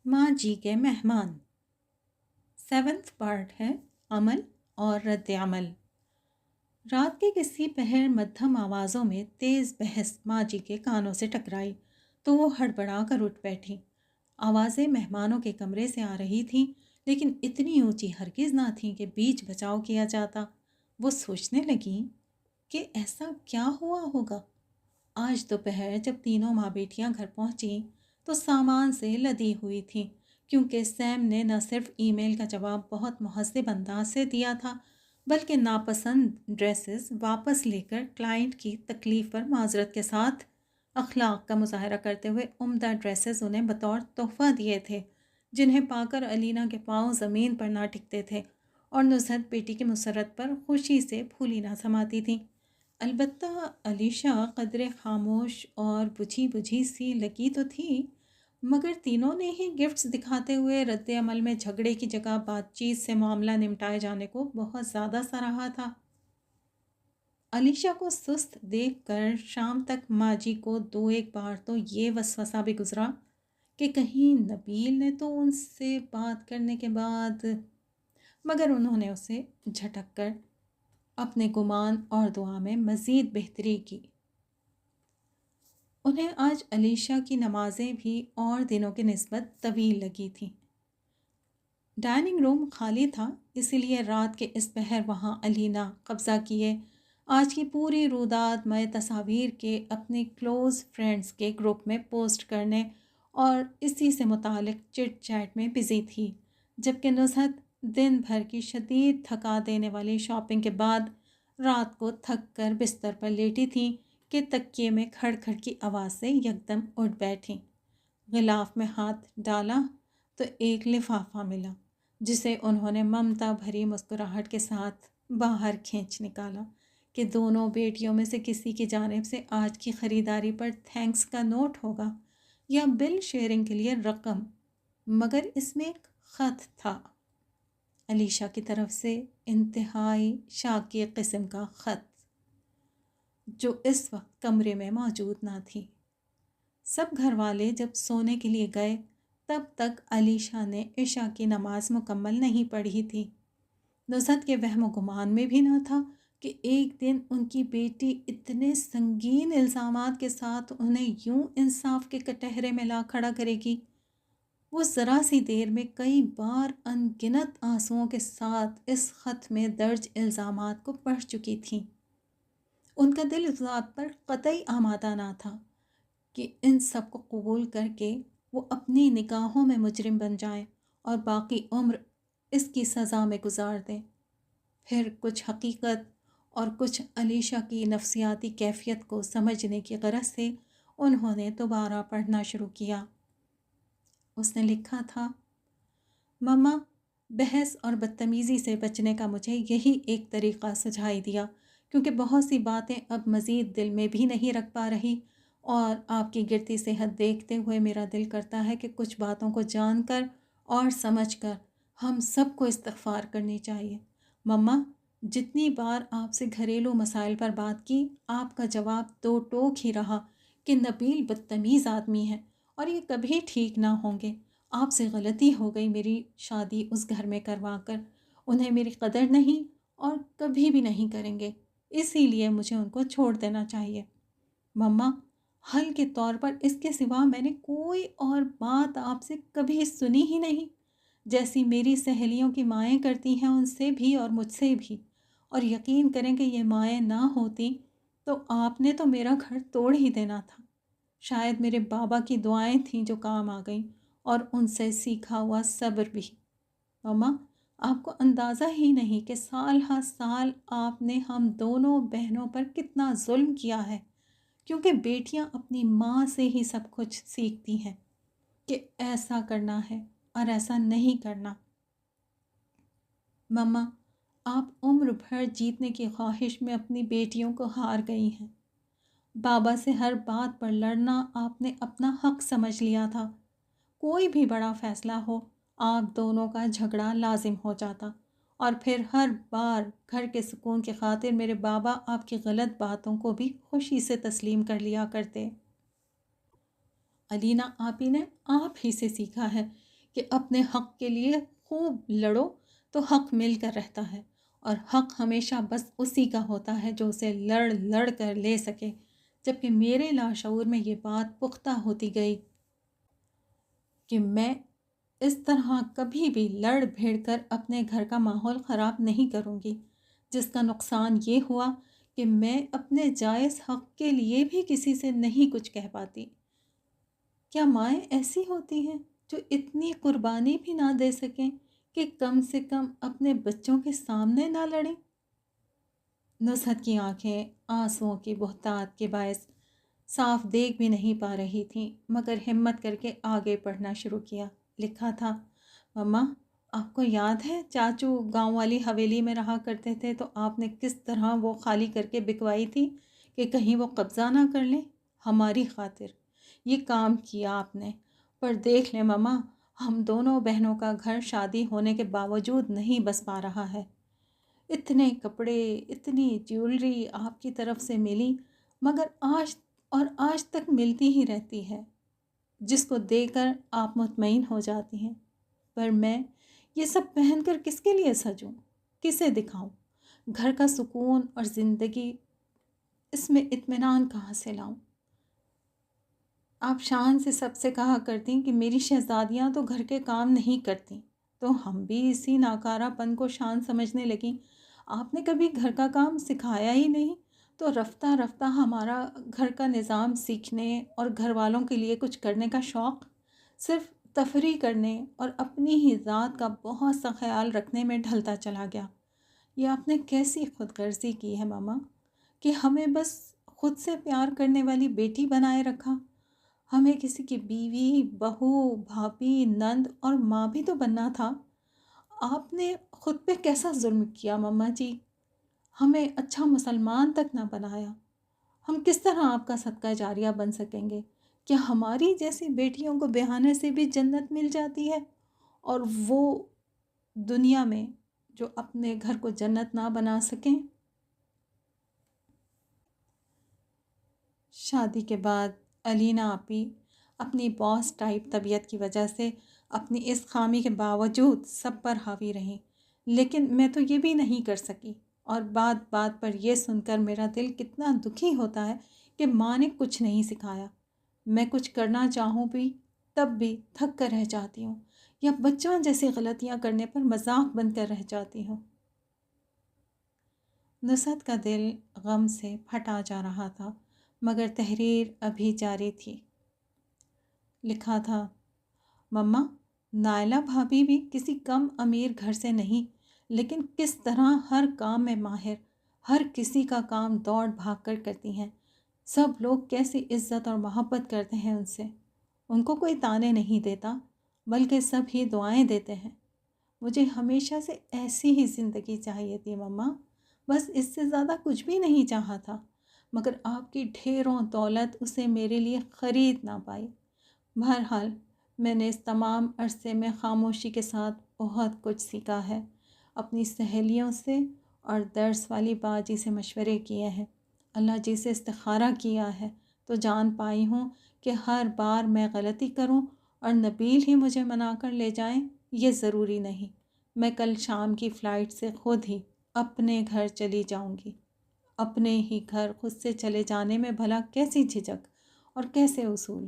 माँ जी के मेहमान। 7वां पार्ट है अमल और रद्द अमल। रात के किसी पहर मध्यम आवाज़ों में तेज़ बहस माँ जी के कानों से टकराई तो वो हड़बड़ा कर उठ बैठी। आवाज़ें मेहमानों के कमरे से आ रही थीं, लेकिन इतनी ऊंची हरगिज़ ना थीं कि बीच बचाव किया जाता। वो सोचने लगी कि ऐसा क्या हुआ होगा। आज दोपहर जब तीनों माँ बेटियां घर पहुंची तो सामान से लदी हुई थीं, क्योंकि सैम ने न सिर्फ ईमेल का जवाब बहुत मुहज़्ज़ब अंदाज से दिया था, बल्कि नापसंद ड्रेसेस वापस लेकर क्लाइंट की तकलीफ़ पर माजरत के साथ अखलाक का मुजाहरा करते हुए उम्दा ड्रेसेस उन्हें बतौर तोहफ़ा दिए थे, जिन्हें पाकर अलीना के पाँव ज़मीन पर ना टिकते थे और नुसरत बेटी की मुसरत पर खुशी से फूली ना समाती थी। अलबत्ता अलीशा कदरे खामोश और बुझी बुझी सी लगी तो थी, मगर तीनों ने ही गिफ्ट्स दिखाते हुए रद्द अमल में झगड़े की जगह बातचीत से मामला निपटाए जाने को बहुत ज़्यादा सराहा था। अलीशा को सुस्त देखकर शाम तक माँ जी को दो एक बार तो ये वसवसा भी गुजरा कि कहीं नबील ने तो उनसे बात करने के बाद, मगर उन्होंने उसे झटक कर अपने गुमान और दुआ में मज़ीद बेहतरी की। उन्हें आज अलीशा की नमाज़ें भी और दिनों की निस्बत तवील लगी थीं। डाइनिंग रूम खाली था, इसीलिए रात के इस पहर वहाँ अलीना कब्ज़ा किए आज की पूरी रुदात मय तस्वीर के अपने क्लोज़ फ्रेंड्स के ग्रुप में पोस्ट करने और इसी से मुतालिक चिट चैट में बिज़ी थी, जबकि नुसरत दिन भर की शदीद थका देने वाली शॉपिंग के बाद रात को थक कर बिस्तर पर लेटी थी कि तकिए में खड़खड़ की आवाज़ से यकदम उठ बैठी। गिलाफ में हाथ डाला तो एक लिफाफा मिला, जिसे उन्होंने ममता भरी मुस्कुराहट के साथ बाहर खींच निकाला कि दोनों बेटियों में से किसी की जानिब से आज की ख़रीदारी पर थैंक्स का नोट होगा या बिल शेयरिंग के लिए रकम, मगर इसमें एक ख़त था, अलीशा की तरफ से इंतहाई शाकी किस्म का ख़त, जो इस वक्त कमरे में मौजूद ना थी। सब घर वाले जब सोने के लिए गए तब तक अलीशा ने इशा की नमाज मुकम्मल नहीं पढ़ी थी। नुसरत के वहम गुमान में भी न था कि एक दिन उनकी बेटी इतने संगीन इल्ज़ामात के साथ उन्हें यूं इंसाफ के कटहरे में ला खड़ा करेगी। वो ज़रा सी देर में कई बार अनगिनत आंसुओं के साथ इस ख़त में दर्ज इल्ज़ामात को पढ़ चुकी थी। उनका दिल इस बात पर कतई आमादा ना था कि इन सब को कबूल करके वो अपनी निगाहों में मुजरिम बन जाएं और बाकी उम्र इसकी सज़ा में गुजार दें। फिर कुछ हकीकत और कुछ अलीशा की नफ्सियाती कैफियत को समझने की गरज से उन्होंने दोबारा पढ़ना शुरू किया। उसने लिखा था, मम्मा, बहस और बदतमीज़ी से बचने का मुझे यही एक तरीक़ा सुझाई दिया, क्योंकि बहुत सी बातें अब मज़ीद दिल में भी नहीं रख पा रही और आपकी गिरती सेहत देखते हुए मेरा दिल करता है कि कुछ बातों को जानकर और समझकर हम सबको इस्तग़फ़ार करनी चाहिए। मम्मा, जितनी बार आपसे घरेलू मसाइल पर बात की, आपका जवाब दो टोक ही रहा कि नबील बदतमीज़ आदमी है और ये कभी ठीक ना होंगे। आपसे गलती हो गई मेरी शादी उस घर में करवा कर। उन्हें मेरी कदर नहीं और कभी भी नहीं करेंगे, इसीलिए मुझे उनको छोड़ देना चाहिए। मम्मा, हल के तौर पर इसके सिवा मैंने कोई और बात आपसे कभी सुनी ही नहीं, जैसी मेरी सहेलियों की माएँ करती हैं उनसे भी और मुझसे भी। और यकीन करें कि ये माएँ ना होती तो आपने तो मेरा घर तोड़ ही देना था। शायद मेरे बाबा की दुआएं थीं जो काम आ गईं और उनसे सीखा हुआ सब्र भी। मम्मा, आपको अंदाज़ा ही नहीं कि साल हर साल आपने हम दोनों बहनों पर कितना जुल्म किया है, क्योंकि बेटियां अपनी माँ से ही सब कुछ सीखती हैं कि ऐसा करना है और ऐसा नहीं करना। मम्मा, आप उम्र भर जीतने की ख्वाहिश में अपनी बेटियों को हार गई हैं। बाबा से हर बात पर लड़ना आपने अपना हक समझ लिया था। कोई भी बड़ा फैसला हो, आप दोनों का झगड़ा लाजिम हो जाता और फिर हर बार घर के सुकून की खातिर मेरे बाबा आपकी गलत बातों को भी खुशी से तस्लीम कर लिया करते। अलीना आपी ने आप ही से सीखा है کہ اپنے حق کے لیے خوب لڑو تو حق مل کر رہتا ہے، اور حق ہمیشہ بس اسی کا ہوتا ہے جو اسے لڑ لڑ کر لے سکے۔ جبکہ میرے لاشعور میں یہ بات پختہ ہوتی گئی کہ میں اس طرح کبھی بھی لڑ بھیڑ کر اپنے گھر کا ماحول خراب نہیں کروں گی، جس کا نقصان یہ ہوا کہ میں اپنے جائز حق کے لیے بھی کسی سے نہیں کچھ کہہ پاتی۔ کیا مائیں ایسی ہوتی ہیں جو اتنی قربانی بھی نہ دے سکیں کہ کم سے کم اپنے بچوں کے سامنے نہ لڑیں؟ نصرت کی آنکھیں آنسوؤں کی بہتات کے باعث صاف دیکھ بھی نہیں پا رہی تھیں، مگر ہمت کر کے آگے پڑھنا شروع کیا۔ لکھا تھا، مما آپ کو یاد ہے چاچو گاؤں والی حویلی میں رہا کرتے تھے تو آپ نے کس طرح وہ خالی کر کے بکوائی تھی کہ کہیں وہ قبضہ نہ کر لیں؟ ہماری خاطر یہ کام کیا آپ نے، پر دیکھ لیں مما، ہم دونوں بہنوں کا گھر شادی ہونے کے باوجود نہیں بس پا رہا ہے۔ اتنے کپڑے، اتنی جیولری آپ کی طرف سے ملی، مگر آج تک ملتی ہی رہتی ہے، جس کو دے کر آپ مطمئن ہو جاتی ہیں۔ پر میں یہ سب پہن کر کس کے لیے سجوں، کسے دکھاؤں؟ گھر کا سکون اور زندگی، اس میں اطمینان کہاں سے لاؤں؟ آپ شان سے سب سے کہا کرتی کہ میری شہزادیاں تو گھر کے کام نہیں کرتی، تو ہم بھی اسی ناکارہ پن کو شان سمجھنے لگیں۔ آپ نے کبھی گھر کا کام سکھایا ہی نہیں، تو رفتہ رفتہ ہمارا گھر کا نظام سیکھنے اور گھر والوں کے لیے کچھ کرنے کا شوق صرف تفریح کرنے اور اپنی ہی ذات کا بہت سا خیال رکھنے میں ڈھلتا چلا گیا۔ یہ آپ نے کیسی خود غرضی کی ہے ماما، کہ ہمیں بس خود سے پیار کرنے والی بیٹی بنائے رکھا۔ ہمیں کسی کی بیوی، بہو، بھابھی، نند اور ماں بھی تو بننا تھا۔ آپ نے خود پہ کیسا ظلم کیا مما جی، ہمیں اچھا مسلمان تک نہ بنایا۔ ہم کس طرح آپ کا صدقہ جاریہ بن سکیں گے؟ کیا ہماری جیسی بیٹیوں کو بہانے سے بھی جنت مل جاتی ہے، اور وہ دنیا میں جو اپنے گھر کو جنت نہ بنا سکیں؟ شادی کے بعد علینا آپی اپنی باس ٹائپ طبیعت کی وجہ سے اپنی اس خامی کے باوجود سب پر حاوی رہیں، لیکن میں تو یہ بھی نہیں کر سکی، اور بات بات پر یہ سن کر میرا دل کتنا دکھی ہوتا ہے کہ ماں نے کچھ نہیں سکھایا۔ میں کچھ کرنا چاہوں بھی تب بھی تھک کر رہ جاتی ہوں، یا بچوں جیسی غلطیاں کرنے پر مذاق بن کر رہ جاتی ہوں۔ نصرت کا دل غم سے پھٹا جا رہا تھا، مگر تحریر ابھی جاری تھی۔ لکھا تھا، مما نائلہ بھابھی بھی کسی کم امیر گھر سے نہیں، لیکن کس طرح ہر کام میں ماہر، ہر کسی کا کام دوڑ بھاگ کر کرتی ہیں۔ سب لوگ کیسی عزت اور محبت کرتے ہیں ان سے، ان کو کوئی تانے نہیں دیتا، بلکہ سب ہی دعائیں دیتے ہیں۔ مجھے ہمیشہ سے ایسی ہی زندگی چاہیے تھی مما، بس اس سے زیادہ کچھ بھی نہیں چاہا تھا، مگر آپ کی ڈھیروں دولت اسے میرے لیے خرید نہ پائی۔ بہرحال میں نے اس تمام عرصے میں خاموشی کے ساتھ بہت کچھ سیکھا ہے، اپنی سہیلیوں سے اور درس والی باجی سے مشورے کیے ہیں، اللہ جی سے استخارہ کیا ہے، تو جان پائی ہوں کہ ہر بار میں غلطی کروں اور نبیل ہی مجھے منا کر لے جائیں، یہ ضروری نہیں۔ میں کل شام کی فلائٹ سے خود ہی اپنے گھر چلی جاؤں گی۔ اپنے ہی گھر خود سے چلے جانے میں بھلا کیسی جھجک اور کیسے اصول؟